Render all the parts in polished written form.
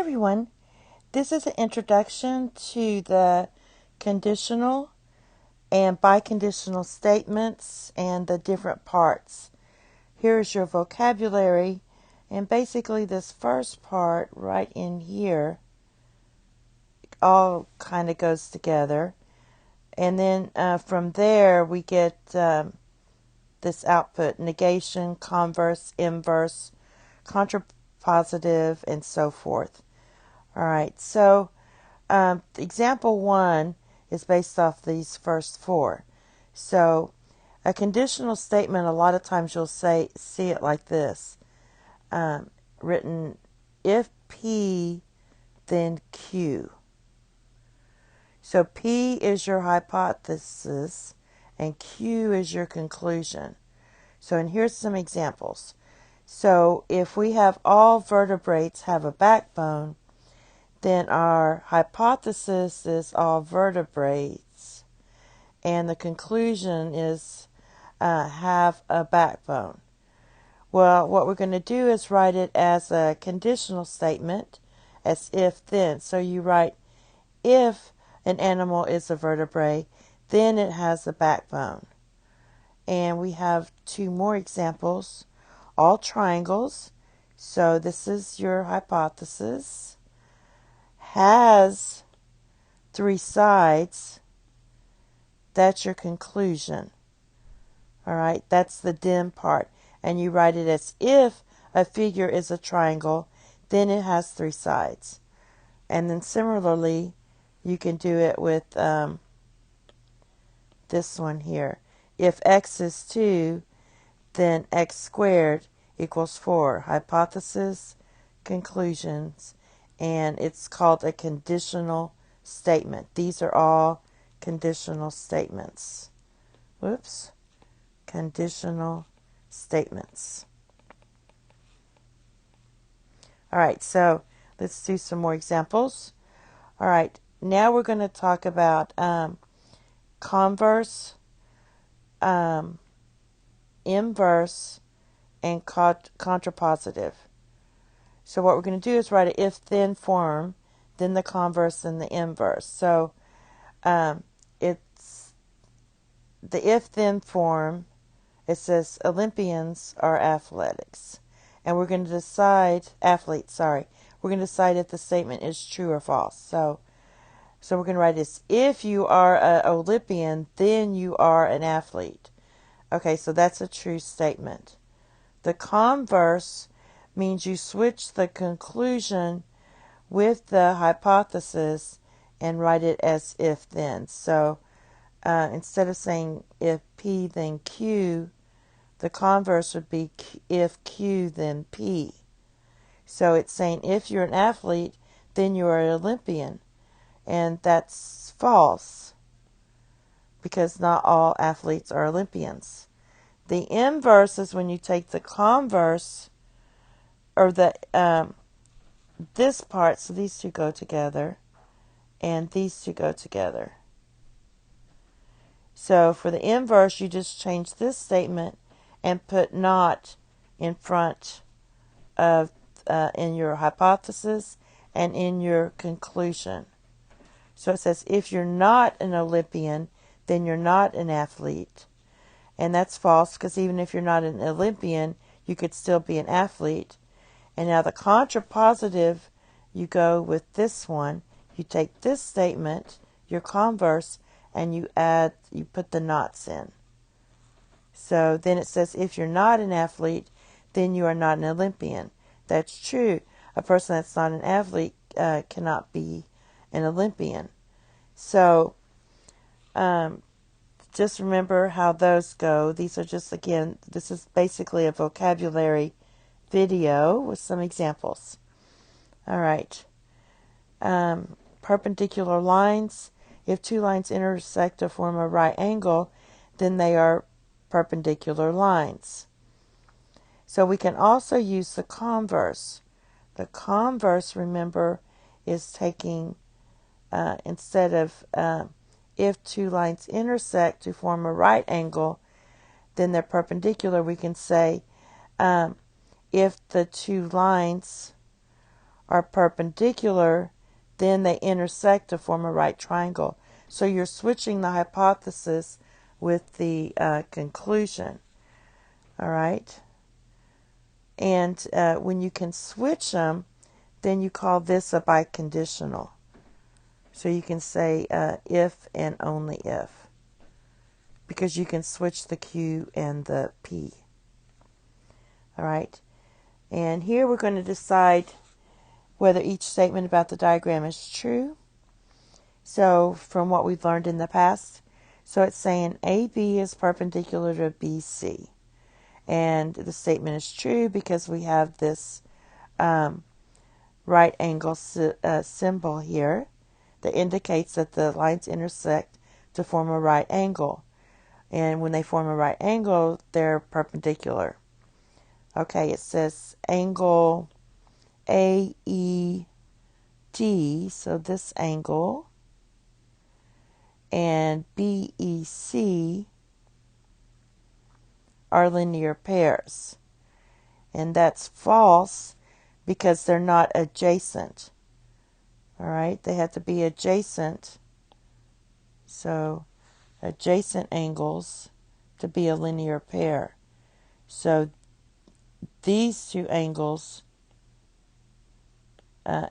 everyone, this is an introduction to the conditional and biconditional statements and the different parts. Here's your vocabulary, and basically this first part right in here all kind of goes together, and then from there we get this output: negation, converse, inverse, contrapositive, and so forth. All right, so example 1 is based off these first 4. So a conditional statement, a lot of times you'll see it like this, written: if P, then Q. So P is your hypothesis and Q is your conclusion. So, and here's some examples. So if we have all vertebrates have a backbone, then our hypothesis is all vertebrates, and the conclusion is have a backbone. Well, what we're going to do is write it as a conditional statement, as if then. So you write, if an animal is a vertebrate, then it has a backbone. And we have 2 more examples, all triangles. So this is your hypothesis. Has 3 sides. That's your conclusion. All right, that's the then part. And you write it as if a figure is a triangle, then it has 3 sides. And then similarly, you can do it with this one here. If x is 2, then x squared equals 4. Hypothesis, conclusions, and it's called a conditional statement. These are all conditional statements. Whoops. Conditional statements. All right, so let's do some more examples. All right, now we're going to talk about converse, inverse, and contrapositive. So what we're going to do is write an if-then form, then the converse and the inverse. So it's the if-then form. It says Olympians are athletics. And we're going to decide, athletes, sorry. We're going to decide if the statement is true or false. So we're going to write this: if you are an Olympian, then you are an athlete. Okay, so that's a true statement. The converse means you switch the conclusion with the hypothesis and write it as if then. So instead of saying if P then Q, the converse would be if Q then P. So it's saying if you're an athlete, then you are an Olympian. And that's false, because not all athletes are Olympians. The inverse is when you take the converse, or the this part, so these 2 go together, and these 2 go together. So for the inverse, you just change this statement and put not in front of in your hypothesis and in your conclusion. So it says, if you're not an Olympian, then you're not an athlete. And that's false, because even if you're not an Olympian, you could still be an athlete. And now the contrapositive, you go with this one. You take this statement, your converse, and you put the nots in. So then it says, if you're not an athlete, then you are not an Olympian. That's true. A person that's not an athlete cannot be an Olympian. So just remember how those go. These are just, again, this is basically a vocabulary video with some examples. All right. Perpendicular lines. If 2 lines intersect to form a right angle, then they are perpendicular lines. So we can also use the converse. The converse, remember, is taking, instead of if 2 lines intersect to form a right angle, then they're perpendicular. We can say if the 2 lines are perpendicular, then they intersect to form a right triangle. So you're switching the hypothesis with the conclusion. All right? And when you can switch them, then you call this a biconditional. So you can say if and only if, because you can switch the Q and the P. All right? And here we're going to decide whether each statement about the diagram is true. So from what we've learned in the past, so it's saying AB is perpendicular to BC. And the statement is true because we have this right angle symbol here that indicates that the lines intersect to form a right angle. And when they form a right angle, they're perpendicular. Okay, it says angle AED, so this angle, and BEC are linear pairs. And that's false because they're not adjacent. All right, they have to be adjacent. So adjacent angles to be a linear pair. So these two angles, this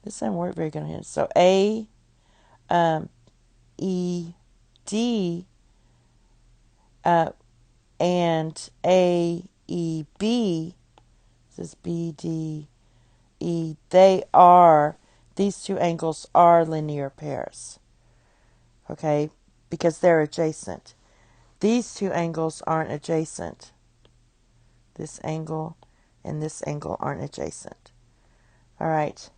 doesn't work very good here. So AED and AEB, this is BDE, these two angles are linear pairs. Okay, because they're adjacent. These two angles aren't adjacent. This angle and this angle aren't adjacent. All right.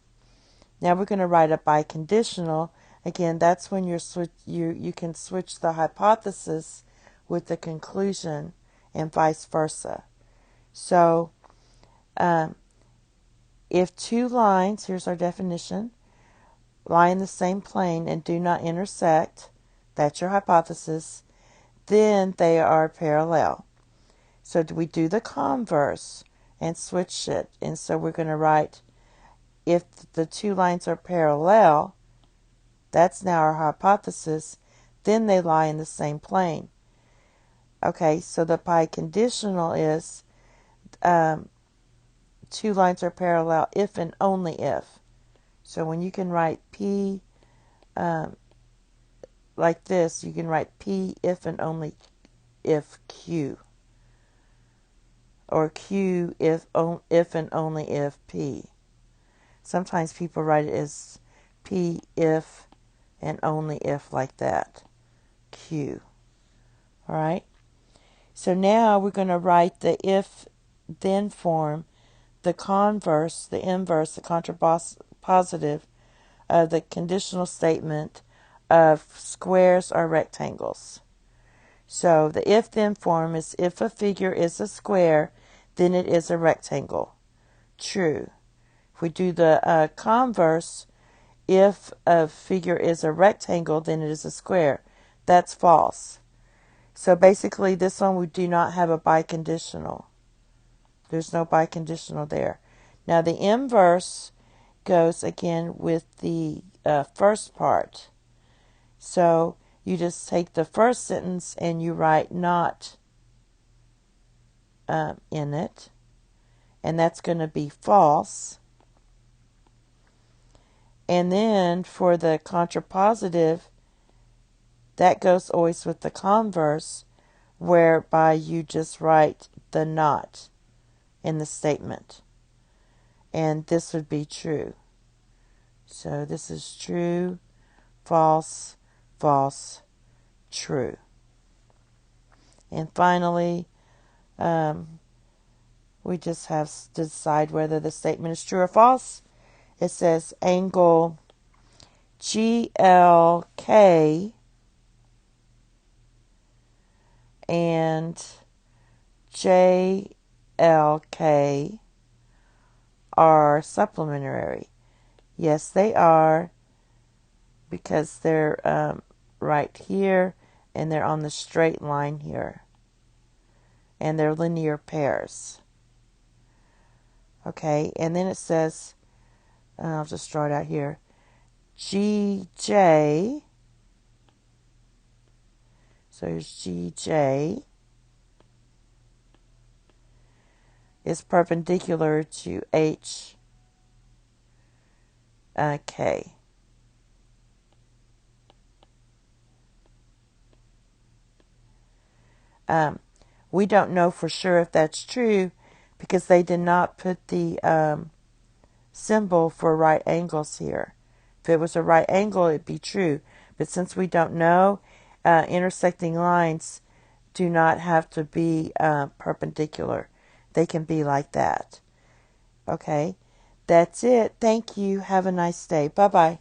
Now we're going to write a biconditional. Again, that's when you can switch the hypothesis with the conclusion and vice versa. So if two lines, here's our definition, lie in the same plane and do not intersect, that's your hypothesis, then they are parallel. So we do the converse and switch it. And so we're going to write, if the two lines are parallel, that's now our hypothesis, then they lie in the same plane. Okay, so the biconditional is two lines are parallel if and only if. So when you can write P like this, you can write P if and only if Q. Or Q if and only if P. Sometimes people write it as P if and only if, like that. Q. All right? So now we're going to write the if-then form, the converse, the inverse, the contrapositive of the conditional statement of squares or rectangles. So the if-then form is, if a figure is a square, then it is a rectangle. True. If we do the converse, if a figure is a rectangle, then it is a square. That's false. So basically, this one we do not have a biconditional. There's no biconditional there. Now the inverse goes again with the first part. So you just take the first sentence and you write not in it. And that's going to be false. And then for the contrapositive, that goes always with the converse, whereby you just write the not in the statement. And this would be true. So this is true, false, false, true. And finally, we just have to decide whether the statement is true or false. It says angle GLK and JLK are supplementary. Yes, they are, because they're right here and they're on the straight line here. And they're linear pairs. Okay, and then it says, I'll just draw it out here, GJ, so here's GJ, is perpendicular to HK. We don't know for sure if that's true because they did not put the symbol for right angles here. If it was a right angle, it'd be true. But since we don't know, intersecting lines do not have to be perpendicular. They can be like that. Okay, that's it. Thank you. Have a nice day. Bye-bye.